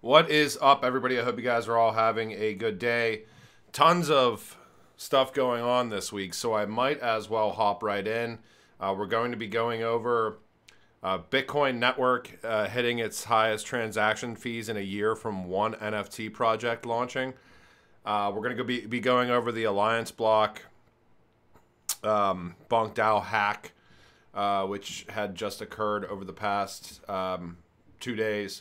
What is up, everybody? I hope you guys are all having a good day. Tons of stuff going on this week, so I might as well hop right in. We're going to be going over Bitcoin Network hitting its highest transaction fees in a year from one NFT project launching. We're going to be going over the AllianceBlock hack, which had just occurred over the past 2 days.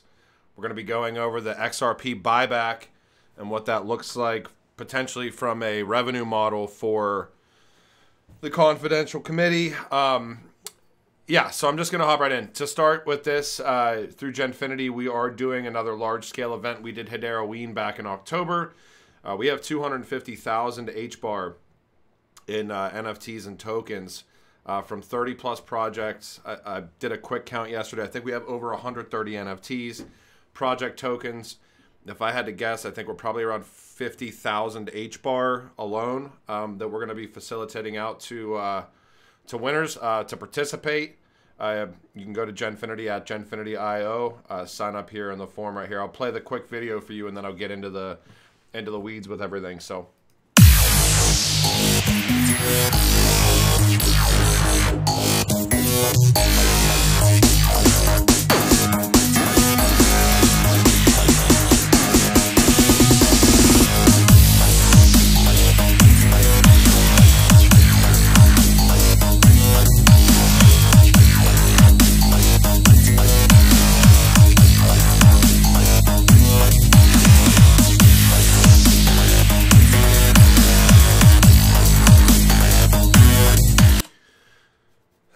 We're going to be going over the XRP Buyback and what that looks like potentially from a revenue model for the confidential committee. Yeah, so I'm just going to hop right in. To start with this, through Genfinity, we are doing another large-scale event. We did hit Halloween back in October. We have 250,000 HBAR in NFTs and tokens from 30-plus projects. I did a quick count yesterday. I think we have over 130 NFTs. Project tokens, if I had to guess, I think we're probably around 50,000 HBAR alone that we're going to be facilitating out to winners to participate. You can go to Genfinity at Genfinity.io, sign up here in the form right here. I'll play the quick video for you, and then I'll get into the weeds with everything. So.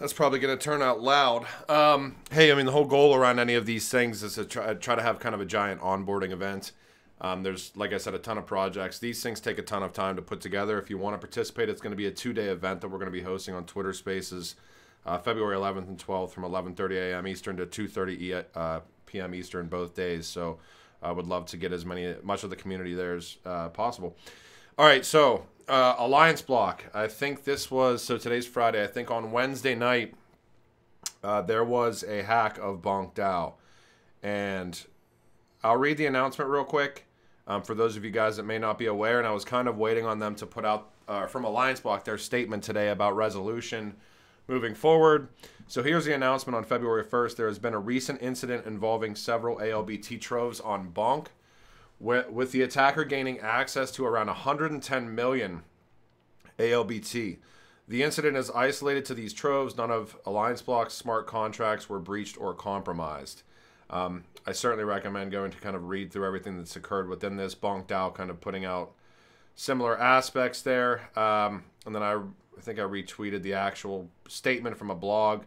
That's probably going to turn out loud. Hey, I mean, the whole goal around any of these things is to try to have kind of a giant onboarding event. There's, like I said, a ton of projects. These things take a ton of time to put together. If you want to participate, it's going to be a 2-day event that we're going to be hosting on Twitter Spaces, February 11th and 12th from 11:30 a.m. Eastern to 2:30 p.m. Eastern both days. So I would love to get much of the community there as possible. All right, so AllianceBlock. I think this was, so today's Friday. I think on Wednesday night, there was a hack of BonkDAO. And I'll read the announcement real quick for those of you guys that may not be aware. And I was kind of waiting on them to put out, from AllianceBlock, their statement today about resolution moving forward. So here's the announcement on February 1st. There has been a recent incident involving several ALBT troves on Bonk, with the attacker gaining access to around 110 million ALBT. The incident is isolated to these troves. None of AllianceBlock's smart contracts were breached or compromised. I certainly recommend going to kind of read through everything that's occurred within this. BonkDAO kind of putting out similar aspects there. And then I think I retweeted the actual statement from a blog.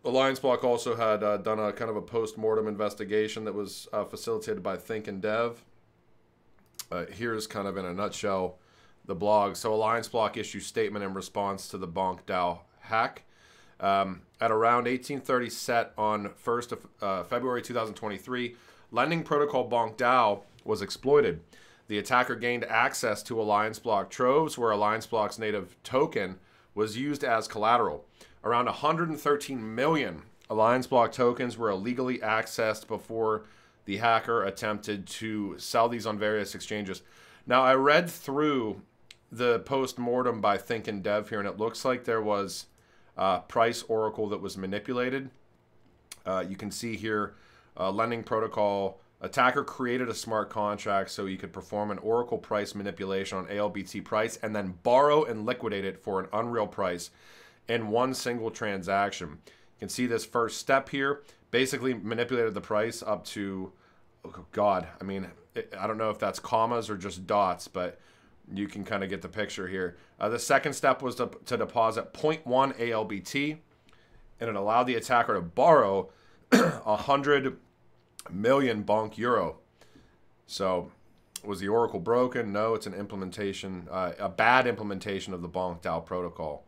AllianceBlock also had done a kind of a post-mortem investigation that was facilitated by Think and Dev. Here's kind of in a nutshell the blog. So AllianceBlock issued statement in response to the BonkDAO hack. At around 1830 set on 1st of February 2023, lending protocol BonkDAO was exploited. The attacker gained access to AllianceBlock troves where AllianceBlock's native token was used as collateral. Around 113 million AllianceBlock tokens were illegally accessed before the hacker attempted to sell these on various exchanges. Now, I read through the post-mortem by Think and Dev here, and it looks like there was price oracle that was manipulated. You can see here, lending protocol attacker created a smart contract so he could perform an oracle price manipulation on ALBT price and then borrow and liquidate it for an unreal price in one single transaction. You can see this first step here basically manipulated the price up to, oh God, I mean, I don't know if that's commas or just dots, but you can kind of get the picture here. The second step was to deposit 0.1 ALBT, and it allowed the attacker to borrow 100 million bonk euro. So was the oracle broken? No, it's an implementation, a bad implementation of the BonkDAO protocol.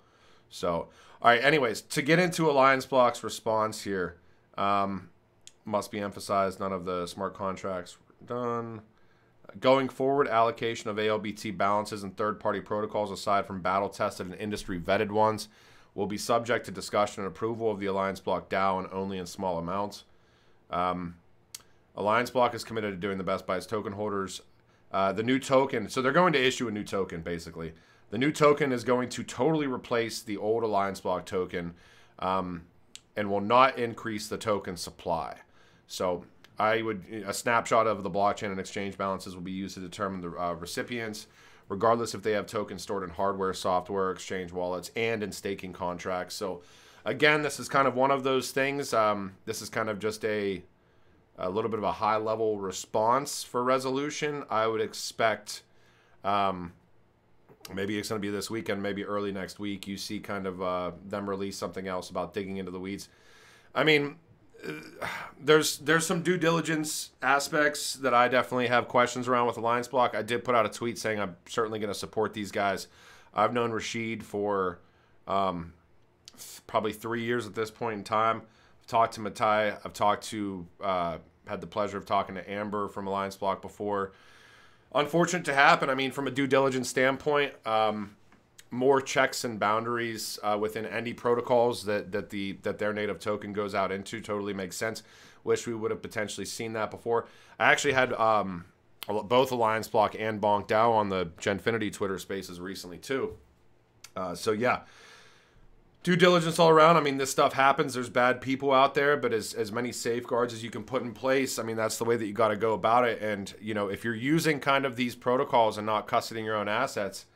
So, all right, anyways, to get into AllianceBlock's response here, must be emphasized, none of the smart contracts were done. Going forward, allocation of ALBT balances and third-party protocols, aside from battle-tested and industry-vetted ones, will be subject to discussion and approval of the AllianceBlock DAO and only in small amounts. AllianceBlock is committed to doing the best by its token holders. The new token, so they're going to issue a new token, basically. The new token is going to totally replace the old AllianceBlock token and will not increase the token supply. So a snapshot of the blockchain and exchange balances will be used to determine the recipients, regardless if they have tokens stored in hardware, software, exchange wallets, and in staking contracts. So again, this is kind of one of those things. This is kind of just a little bit of a high-level response for resolution. I would expect maybe it's going to be this weekend, maybe early next week, you see kind of them release something else about digging into the weeds. I mean, there's some due diligence aspects that I definitely have questions around with AllianceBlock. I did put out a tweet saying I'm certainly going to support these guys. I've known Rashid for probably 3 years at this point in time. I've talked to Matai. I've talked to, had the pleasure of talking to Amber from AllianceBlock before. Unfortunate to happen. I mean, from a due diligence standpoint, more checks and boundaries within any protocols that their native token goes out into totally makes sense. Wish we would have potentially seen that before. I actually had both AllianceBlock and Bonk DAO on the Genfinity Twitter Spaces recently too. So yeah, due diligence all around. I mean, this stuff happens. There's bad people out there, but as many safeguards as you can put in place, I mean, that's the way that you got to go about it. And, you know, if you're using kind of these protocols and not custodying your own assets,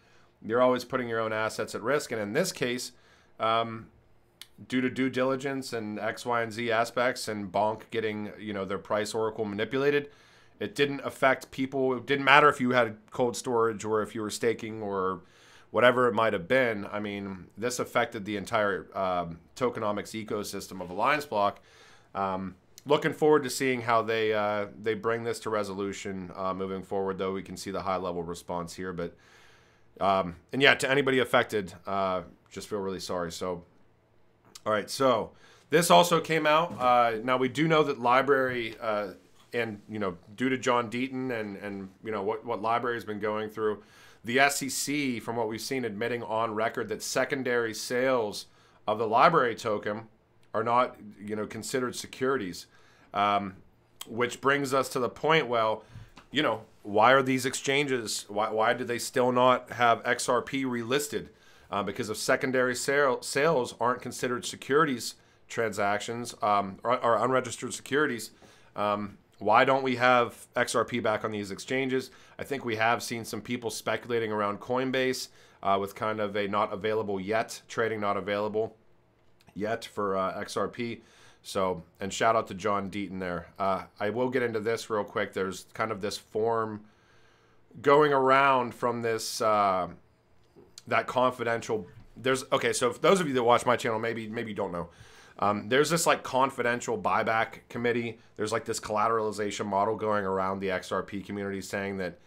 you're always putting your own assets at risk. And in this case, due to due diligence and X, Y, and Z aspects and Bonk getting, you know, their price oracle manipulated, it didn't affect people. It didn't matter if you had cold storage or if you were staking or whatever it might have been. I mean, this affected the entire tokenomics ecosystem of AllianceBlock. Looking forward to seeing how they bring this to resolution moving forward, though we can see the high-level response here. But and yeah, to anybody affected, just feel really sorry. So, all right, so this also came out. Now, we do know that Library, and, you know, due to John Deaton and you know, what Library has been going through, the SEC, from what we've seen, admitting on record that secondary sales of the Library token are not, you know, considered securities, which brings us to the point, well, you know, why are these exchanges, why do they still not have XRP relisted? Because if secondary sales aren't considered securities transactions or unregistered securities, why don't we have XRP back on these exchanges? I think we have seen some people speculating around Coinbase with kind of a not available yet, trading not available yet for XRP. So, and shout out to John Deaton there. I will get into this real quick. There's kind of this form going around from this, that confidential. Okay, so if those of you that watch my channel, maybe you don't know. There's this like confidential buyback committee. There's like this collateralization model going around the XRP community saying that,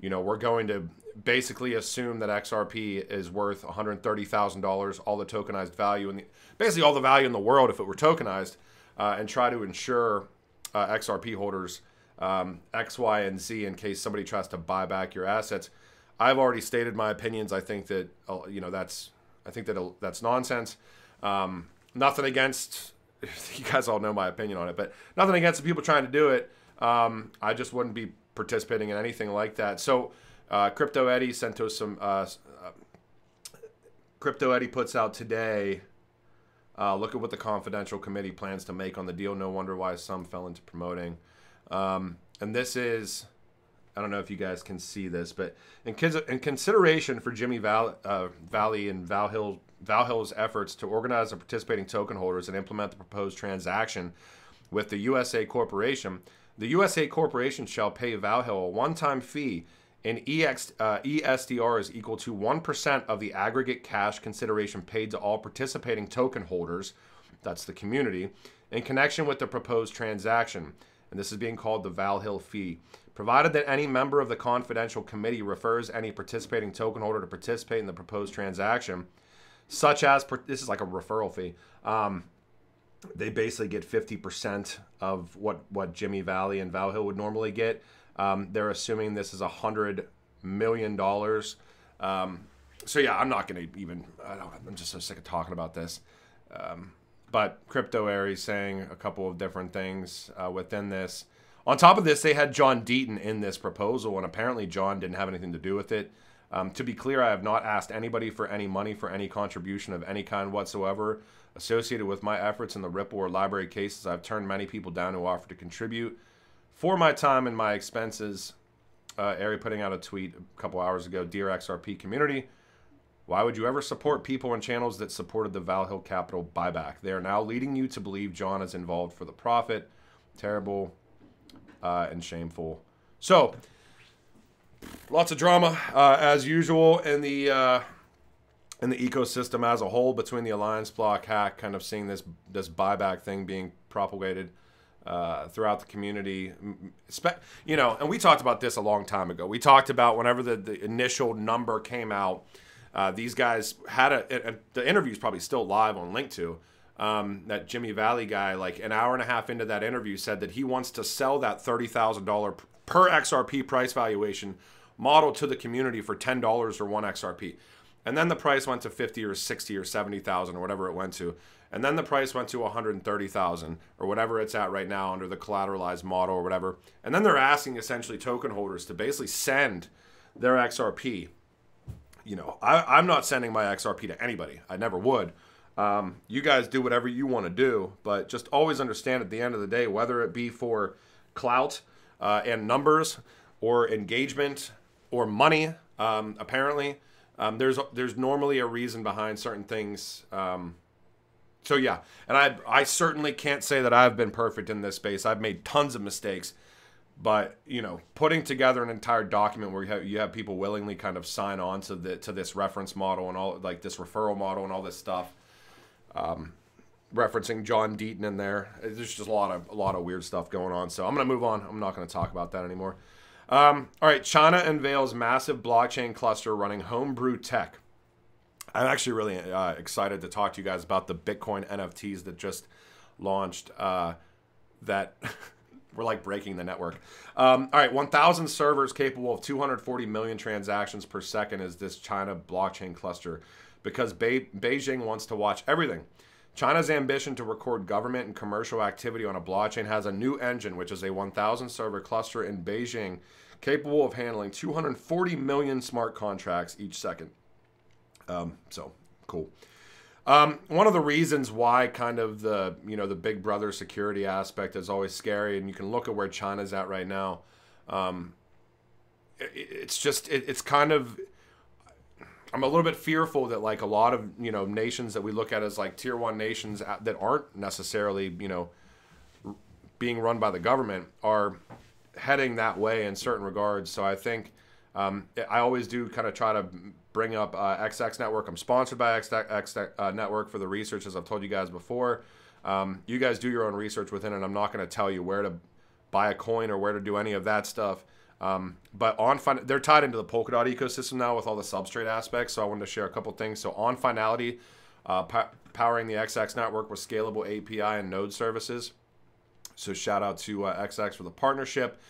you know, we're going to basically assume that XRP is worth $130,000, all the tokenized value, and basically all the value in the world if it were tokenized, and try to ensure XRP holders X, Y, and Z in case somebody tries to buy back your assets. I've already stated my opinions. I think that, you know, that's nonsense. Nothing against, you guys all know my opinion on it, but nothing against the people trying to do it. I just wouldn't be participating in anything like that. So Crypto Eddie sent us some, Crypto Eddie puts out today, look at what the confidential committee plans to make on the deal. No wonder why some fell into promoting. And this is, I don't know if you guys can see this, but in consideration for Jimmy Valley and Valhill's efforts to organize the participating token holders and implement the proposed transaction with the USA Corporation, the USA Corporation shall pay Valhill a one-time fee in ESDR is equal to 1% of the aggregate cash consideration paid to all participating token holders, that's the community, in connection with the proposed transaction. And this is being called the Valhill fee. Provided that any member of the confidential committee refers any participating token holder to participate in the proposed transaction, such as, this is like a referral fee, they basically get 50% of what Jimmy Valley and Valhill would normally get. They're assuming this is $100 million. So yeah, I'm not going to even, I'm just so sick of talking about this. But Crypto Aries saying a couple of different things within this. On top of this, they had John Deaton in this proposal, and apparently John didn't have anything to do with it. To be clear, I have not asked anybody for any money for any contribution of any kind whatsoever associated with my efforts in the Ripple or library cases. I've turned many people down who offer to contribute for my time and my expenses. Ari putting out a tweet a couple hours ago, Dear XRP community, why would you ever support people and channels that supported the Valhill Capital buyback? They are now leading you to believe John is involved for the profit. Terrible and shameful. So, lots of drama as usual in the ecosystem as a whole between the AllianceBlock Hack, kind of seeing this buyback thing being propagated throughout the community. You know, and we talked about this a long time ago. We talked about whenever the initial number came out, these guys had the interview's probably still live on Link2. That Jimmy Valley guy, like an hour and a half into that interview, said that he wants to sell that $30,000 per XRP price valuation model to the community for $10 or 1 XRP. And then the price went to 50 or 60 or 70,000 or whatever it went to. And then the price went to 130,000 or whatever it's at right now under the collateralized model or whatever. And then they're asking essentially token holders to basically send their XRP. You know, I'm not sending my XRP to anybody. I never would. You guys do whatever you want to do, but just always understand at the end of the day, whether it be for clout and numbers or engagement or money, apparently, there's normally a reason behind certain things. So yeah, and I certainly can't say that I've been perfect in this space. I've made tons of mistakes, but you know, putting together an entire document where you have people willingly kind of sign on to this reference model and all, like this referral model and all this stuff, referencing John Deaton in there. There's just a lot of weird stuff going on. So I'm gonna move on. I'm not gonna talk about that anymore. All right, China unveils massive blockchain cluster running homebrew tech. I'm actually really excited to talk to you guys about the Bitcoin NFTs that just launched that we're like breaking the network. All right, 1,000 servers capable of 240 million transactions per second is this China blockchain cluster because Beijing wants to watch everything. China's ambition to record government and commercial activity on a blockchain has a new engine, which is a 1,000 server cluster in Beijing capable of handling 240 million smart contracts each second. So cool. One of the reasons why kind of the big brother security aspect is always scary, and you can look at where China's at right now. It's kind of, I'm a little bit fearful that like a lot of, nations that we look at as like tier 1 nations that aren't necessarily, being run by the government are heading that way in certain regards. So I think, I always do kind of try to bring up XX Network. I'm sponsored by XX Network for the research, as I've told you guys before. You guys do your own research within it. I'm not going to tell you where to buy a coin or where to do any of that stuff. But they're tied into the Polkadot ecosystem now with all the substrate aspects. So I wanted to share a couple things. So on Finality, powering the XX Network with scalable API and node services. So shout out to XX for the partnership.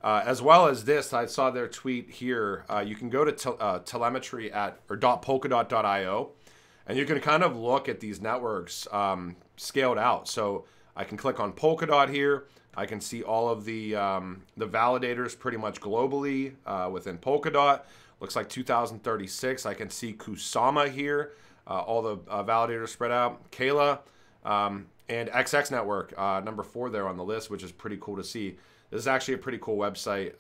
As well as this, I saw their tweet here. You can go to telemetry or .polkadot.io, and you can kind of look at these networks scaled out. So I can click on Polkadot here. I can see all of the validators pretty much globally within Polkadot. Looks like 2036. I can see Kusama here, all the validators spread out. Kayla and XX Network, number 4 there on the list, which is pretty cool to see. This is actually a pretty cool website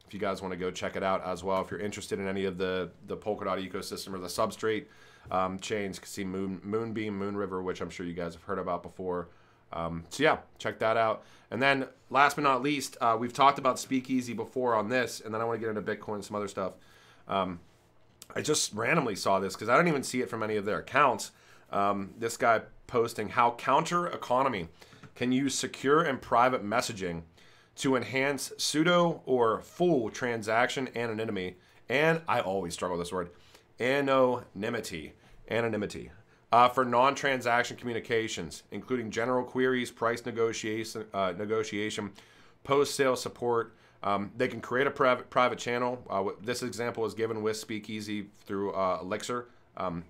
if you guys want to go check it out as well. If you're interested in any of the Polkadot ecosystem or the substrate chains, you can see Moonbeam, Moonriver, which I'm sure you guys have heard about before. So yeah, check that out. And then last but not least, we've talked about Speakeasy before on this, and then I want to get into Bitcoin and some other stuff. I just randomly saw this because I don't even see it from any of their accounts. This guy posting how counter economy can use secure and private messaging to enhance pseudo or full transaction anonymity, and I always struggle with this word, anonymity, for non-transaction communications, including general queries, price negotiation, post-sale support. They can create a private channel. This example is given with Speakeasy through Elixir,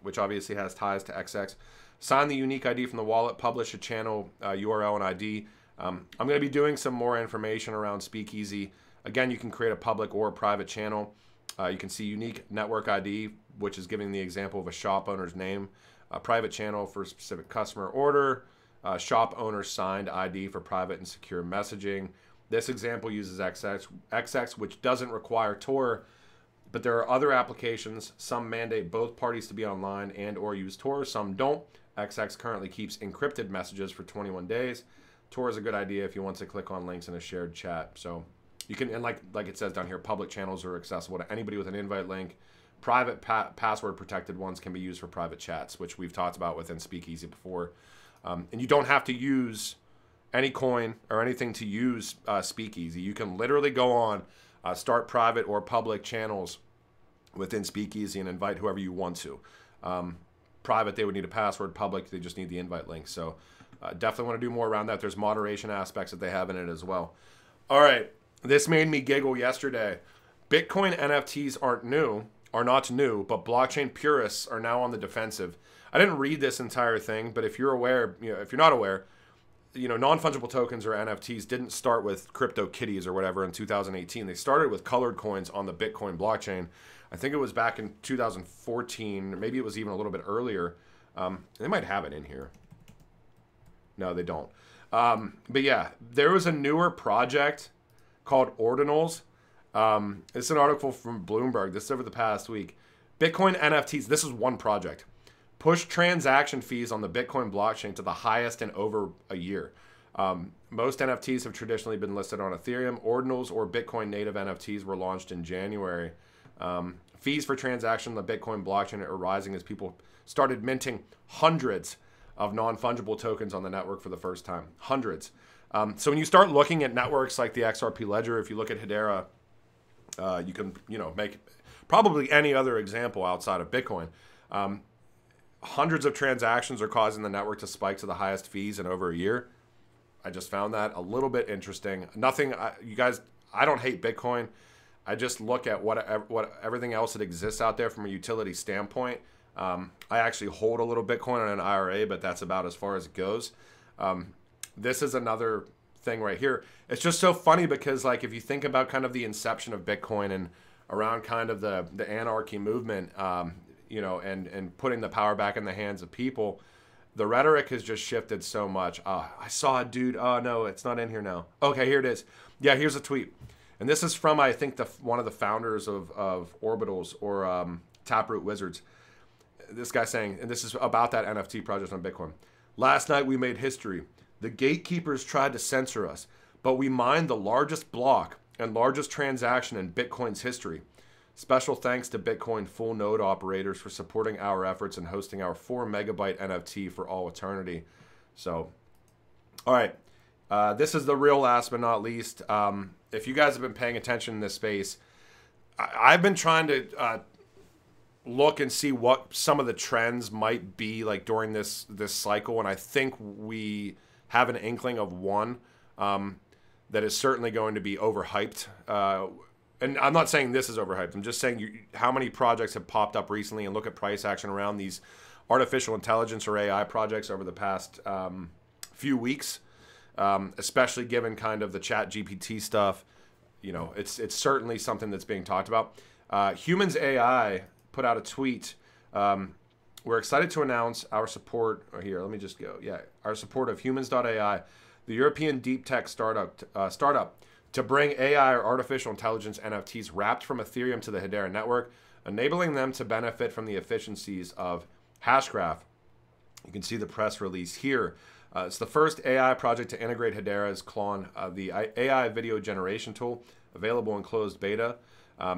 which obviously has ties to XX. Sign the unique ID from the wallet, publish a channel URL and ID. I'm going to be doing some more information around Speakeasy. Again, you can create a public or a private channel. You can see unique network ID, which is giving the example of a shop owner's name, a private channel for a specific customer order, shop owner signed ID for private and secure messaging. This example uses XX, which doesn't require Tor, but there are other applications. Some mandate both parties to be online and or use Tor. Some don't. XX currently keeps encrypted messages for 21 days. Tor is a good idea if you want to click on links in a shared chat. So you can, and like it says down here, public channels are accessible to anybody with an invite link. Private password protected ones can be used for private chats, which we've talked about within Speakeasy before. And you don't have to use any coin or anything to use Speakeasy. You can literally go on, start private or public channels within Speakeasy and invite whoever you want to. Private, they would need a password. Public, they just need the invite link. So definitely want to do more around that. There's moderation aspects that they have in it as well. All right, this made me giggle yesterday. Bitcoin NFTs are not new, but blockchain purists are now on the defensive. I didn't read this entire thing, but if you're aware, if you're not aware, non-fungible tokens or NFTs didn't start with crypto kitties or whatever in 2018. They started with colored coins on the Bitcoin blockchain. I think it was back in 2014, maybe it was even a little bit earlier. They might have it in here. No, they don't. But yeah, there was a newer project called Ordinals. It's an article from Bloomberg. This is over the past week. Bitcoin NFTs, this is one project. Push transaction fees on the Bitcoin blockchain to the highest in over a year. Most NFTs have traditionally been listed on Ethereum. Ordinals or Bitcoin native NFTs were launched in January. Fees for transaction on the Bitcoin blockchain are rising as people started minting hundreds of non-fungible tokens on the network for the first time. Hundreds. So when you start looking at networks like the XRP Ledger, if you look at Hedera, you can make probably any other example outside of Bitcoin. Hundreds of transactions are causing the network to spike to the highest fees in over a year. I just found that a little bit interesting. You guys, I don't hate Bitcoin. I just look at what everything else that exists out there from a utility standpoint. I actually hold a little Bitcoin on an IRA, but that's about as far as it goes. This is another thing right here. It's just so funny because, like, if you think about kind of the inception of Bitcoin and around kind of the anarchy movement, and putting the power back in the hands of people, the rhetoric has just shifted so much. I saw a dude. Oh, no, it's not in here now. Okay, here it is. Yeah, here's a tweet. And this is from, I think, one of the founders of Orbitals or Taproot Wizards. This guy saying, and this is about that NFT project on Bitcoin. Last night we made history. The gatekeepers tried to censor us, but we mined the largest block and largest transaction in Bitcoin's history. Special thanks to Bitcoin full node operators for supporting our efforts and hosting our 4 megabyte NFT for all eternity. So, all right. This is the real last but not least. If you guys have been paying attention in this space, I've been trying to look and see what some of the trends might be like during this cycle, and I think we have an inkling of one that is certainly going to be overhyped. And I'm not saying this is overhyped. I'm just saying how many projects have popped up recently, and look at price action around these artificial intelligence or AI projects over the past few weeks, especially given kind of the Chat GPT stuff. It's certainly something that's being talked about. Humans AI put out a tweet. We're excited to announce our support. Here, let me just go. Yeah, our support of Humans.ai, the European deep tech startup to bring AI or artificial intelligence NFTs wrapped from Ethereum to the Hedera network, enabling them to benefit from the efficiencies of Hashgraph. You can see the press release here. It's the first AI project to integrate Hedera's Clone, the AI video generation tool, available in closed beta.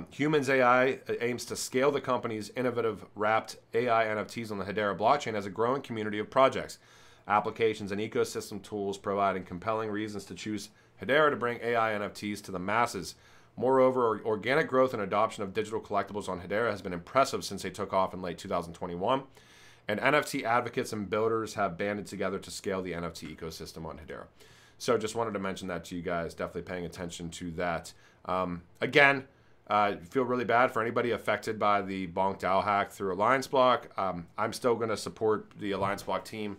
Humans AI aims to scale the company's innovative wrapped AI NFTs on the Hedera blockchain as a growing community of projects, applications, and ecosystem tools, providing compelling reasons to choose Hedera to bring AI NFTs to the masses. Moreover, organic growth and adoption of digital collectibles on Hedera has been impressive since they took off in late 2021. And NFT advocates and builders have banded together to scale the NFT ecosystem on Hedera. So just wanted to mention that to you guys, definitely paying attention to that. Again, feel really bad for anybody affected by the Bonk DAO hack through AllianceBlock. I'm still going to support the AllianceBlock team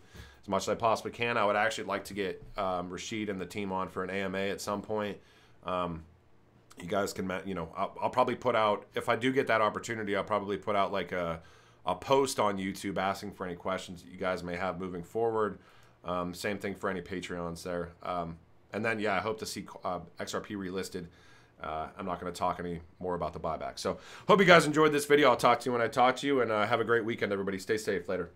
as much as I possibly can. I would actually like to get Rashid and the team on for an AMA at some point. You guys can, you know, I'll probably put out, if I do get that opportunity, I'll probably put out like a post on YouTube asking for any questions that you guys may have moving forward. Same thing for any Patreons there. And then, yeah, I hope to see XRP relisted. I'm not going to talk any more about the buyback. So hope you guys enjoyed this video. I'll talk to you when I talk to you, and have a great weekend, everybody. Stay safe. Later.